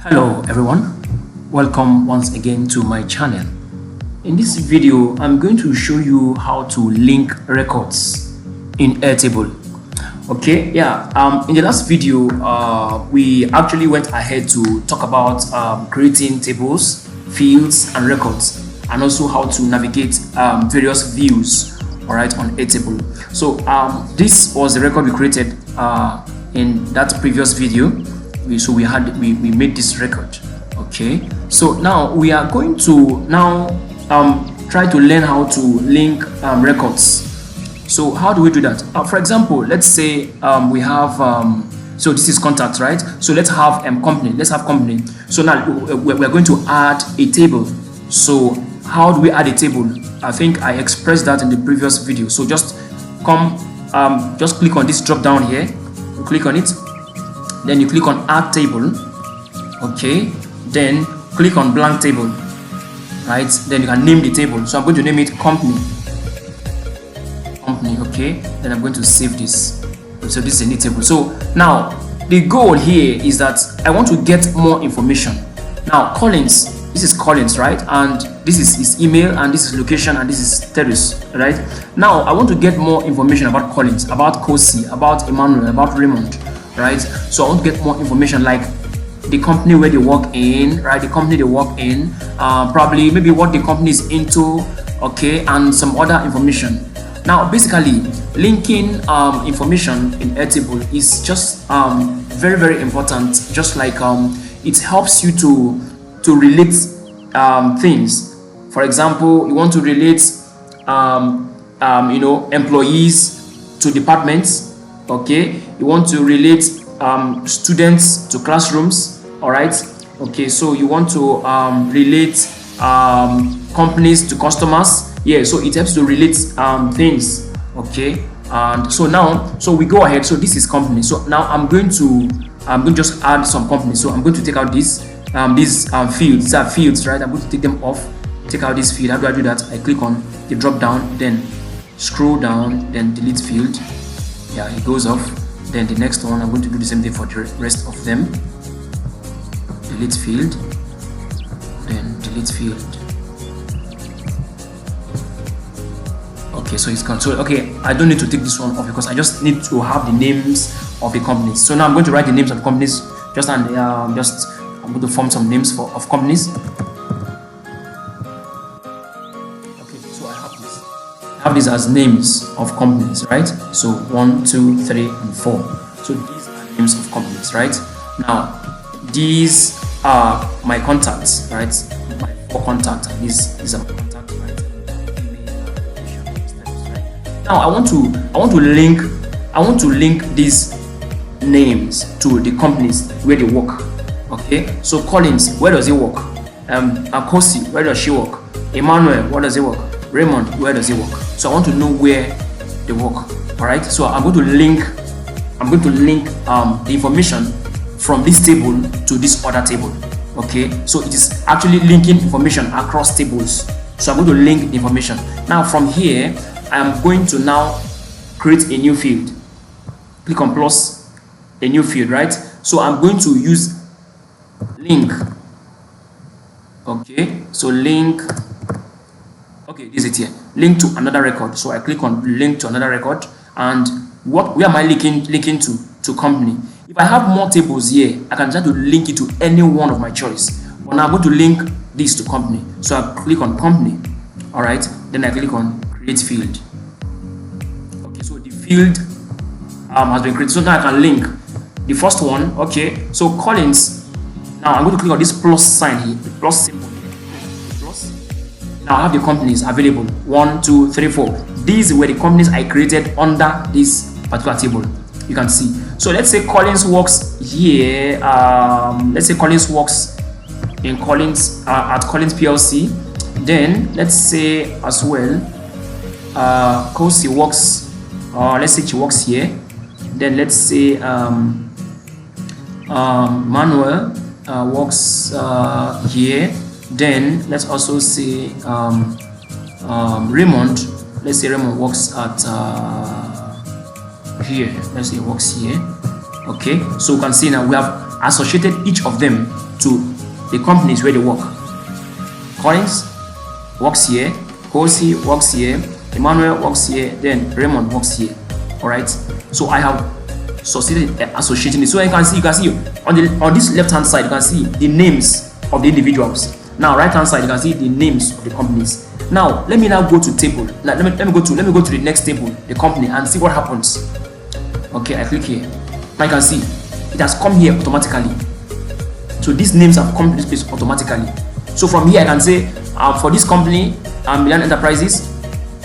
Hello everyone, welcome once again to my channel. In this video I'm going to show you how to link records in Airtable. Okay, in the last video we actually went ahead to talk about creating tables, fields and records, and also how to navigate various views, all right, on Airtable. So this was the record we created in that previous video. So we made this record. Okay, so now we are going to try to learn how to link records. So how do we do that? For example, let's say we have so this is contact, right? So let's have company. Let's have company. So now we're going to add a table. So how do we add a table? I think I expressed that in the previous video. So just just click on this drop down here. You click on it. Then you click on add table. Okay, then click on blank table, right? Then you can name the table. So I'm going to name it company. Okay, then I'm going to save this. So this is a new table. So now the goal here is that I want to get more information. Now Collins, this is Collins, right? And this is his email, and this is location, and this is Terrace, right? Now I want to get more information about Collins, about Kosi, about Emmanuel, about Raymond, right? So I want to get more information, like the company where they work in, right? The company they work in, probably maybe what the company is into, okay, and some other information. Now basically linking information in Airtable is just very, very important. Just like it helps you to relate things. For example, you want to relate employees to departments. Okay, you want to relate students to classrooms. All right. Okay, so you want to relate companies to customers. Yeah, so it helps to relate things. Okay, and so now we go ahead. So this is company. So now I'm going to just add some companies. So I'm going to take out these fields. These are fields, right? I'm going to take them off. Take out this field. How do I do that? I click on the drop down, then scroll down, then delete field. Yeah, it goes off. Then the next one, I'm going to do the same thing for the rest of them. Delete field, then delete field. Okay, so it's gone. So okay, I don't need to take this one off because I just need to have the names of the companies. So now I'm going to write the names of the companies. I'm going to form some names of companies. Okay, so I have these as names of companies, right? So 1, 2, 3, and 4. So these are names of companies, right? Now these are my contacts, right? My 4 contacts. These are my contacts, right? Now I want to link these names to the companies where they work. Okay, so Collins, where does he work? Kosi, where does she work? Emmanuel, where does he work? Raymond, where does he work? So I want to know where they work. All right, so I'm going to link the information from this table to this other table. Okay, so it is actually linking information across tables. So I'm going to link the information. Now from here, I am going to now create a new field. Click on plus, a new field, right? So I'm going to use link. Okay, so link. Okay, this is it here. Link to another record. So I click on link to another record, and where am I linking to company? If I have more tables here, I can try to link it to any one of my choice. But now I'm going to link this to company. So I click on company. All right, then I click on create field. Okay, so the field has been created. So now I can link the first one. Okay, so Collins. Now I'm going to click on this plus sign here, the plus symbol here. The plus. Now I have the companies available. 1, 2, 3, 4. These were the companies I created under this particular table. You can see. So let's say Collins works here. Let's say Collins works in Collins at Collins PLC. Then let's say as well, Kosi works. Let's say she works here. Then let's say Manuel works here. Then let's also say Raymond. Let's say Raymond works at here. Let's say he works here. Okay, so you can see now we have associated each of them to the companies where they work. Collins works here, Kosi works here, Emmanuel works here, then Raymond works here. Alright, so I have associating it. So you can see on this left hand side, you can see the names of the individuals. Now right hand side, you can see the names of the companies. Now let me now go to table. Let me go to the next table, the company, and see what happens. Okay, I click here. Now you can see it has come here automatically. So these names have come to this place automatically. So from here I can say for this company, Milan Enterprises,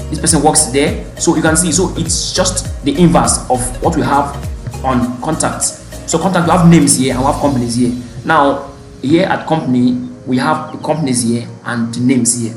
this person works there. So you can see, so it's just the inverse of what we have on contacts. So contact, we have names here and we have companies here. Now here at company, we have the companies here and the names here.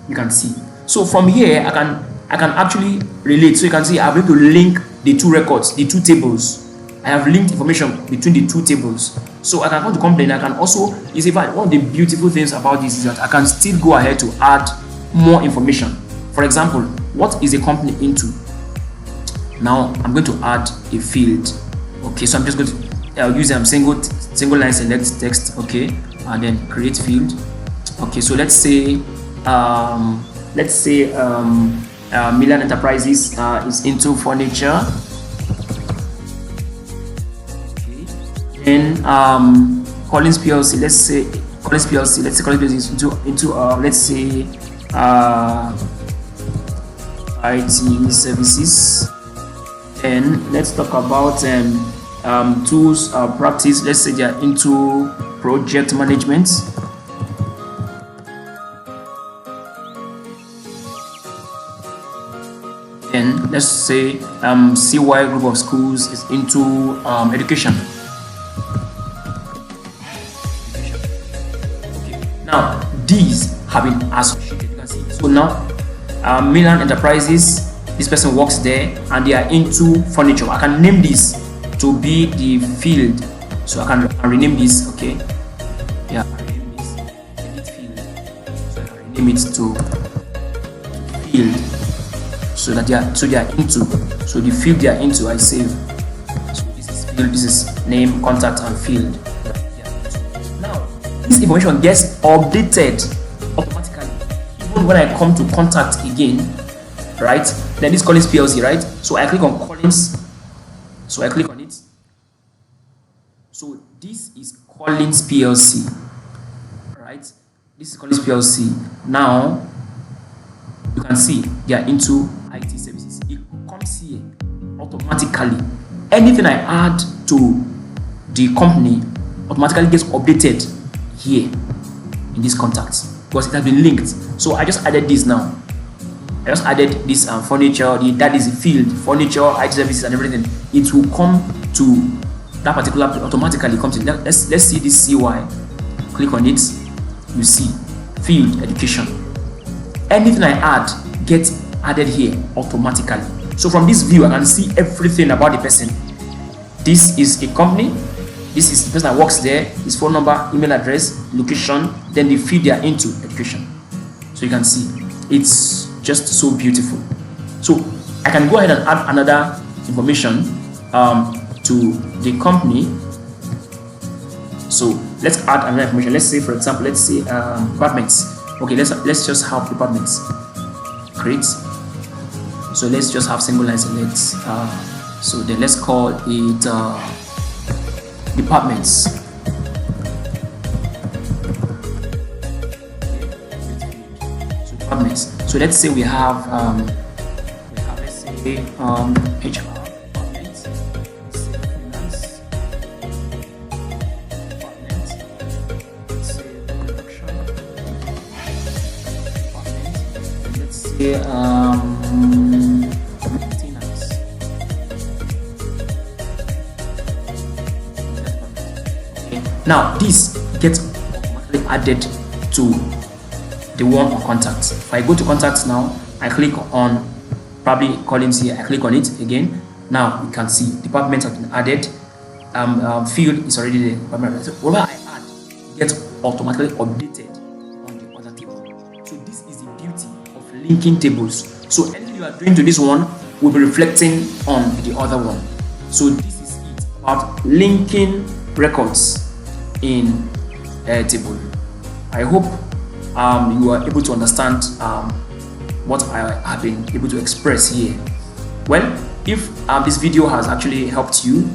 You can see. So from here I can actually relate. So you can see I'm able to link the two records, the two tables. I have linked information between the two tables. So I can go to company and I can also, one of the beautiful things about this is that I can still go ahead to add more information. For example, what is a company into? Now I'm going to add a field. Okay, so I'm just going to use single line select text. Okay, and then create field. Okay, so let's say Milan Enterprises is into furniture. Then Collins PLC, let's say Collins PLC is into let's say IT services. And let's talk about tools practice. Let's say they are into project management. Then let's say CY group of schools is into education. Now these have been associated. You can see. So now Milan Enterprises, this person works there and they are into furniture. I can name this to be the field. So I can rename this. Okay. Yeah, I rename this edit field. So I can rename it to field. So that they are into. So the field they are into, I save. So this is field. This is name, contact, and field. Now this information gets updated automatically even when I come to contact again, right? Then this Collins PLC, right? So I click on Collins, so I click on it. So this is Collins PLC, right? This is Collins PLC. Now you can see they are into IT services. It comes here automatically. Anything I add to the company automatically gets updated here in this contacts because it has been linked. So I just added this now. I just added this furniture. That is the field, furniture, IT services, and everything. It will come to that particular automatically comes in. Let's see this CY. Click on it. You see field education. Anything I add gets added here automatically. So from this view, I can see everything about the person. This is a company. This is the person that works there, his phone number, email address, location, then the field they are into, education. So you can see it's just so beautiful. So I can go ahead and add another information to the company. So let's add another information. Let's say, for example, let's say departments. Okay, let's just have departments. Create. So let's just have single line select. So then let's call it departments. So departments. So let's say we have let's say HR department, let's say finance department, let's say production department, let's say maintenance. Okay. Now this gets automatically added to the one on contacts. If I go to contacts now, I click on probably Collins here, I click on it again. Now you can see departments have been added. Field is already there. Whatever I add gets automatically updated on the other table. So this is the beauty of linking tables. So anything you are doing to this one will be reflecting on the other one. So this is it about linking records. in Airtable. I hope you are able to understand what I have been able to express here. Well, if this video has actually helped you,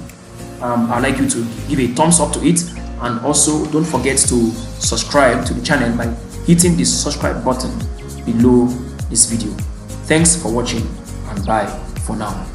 I'd like you to give a thumbs up to it, and also don't forget to subscribe to the channel by hitting the subscribe button below this video. Thanks for watching, and bye for now.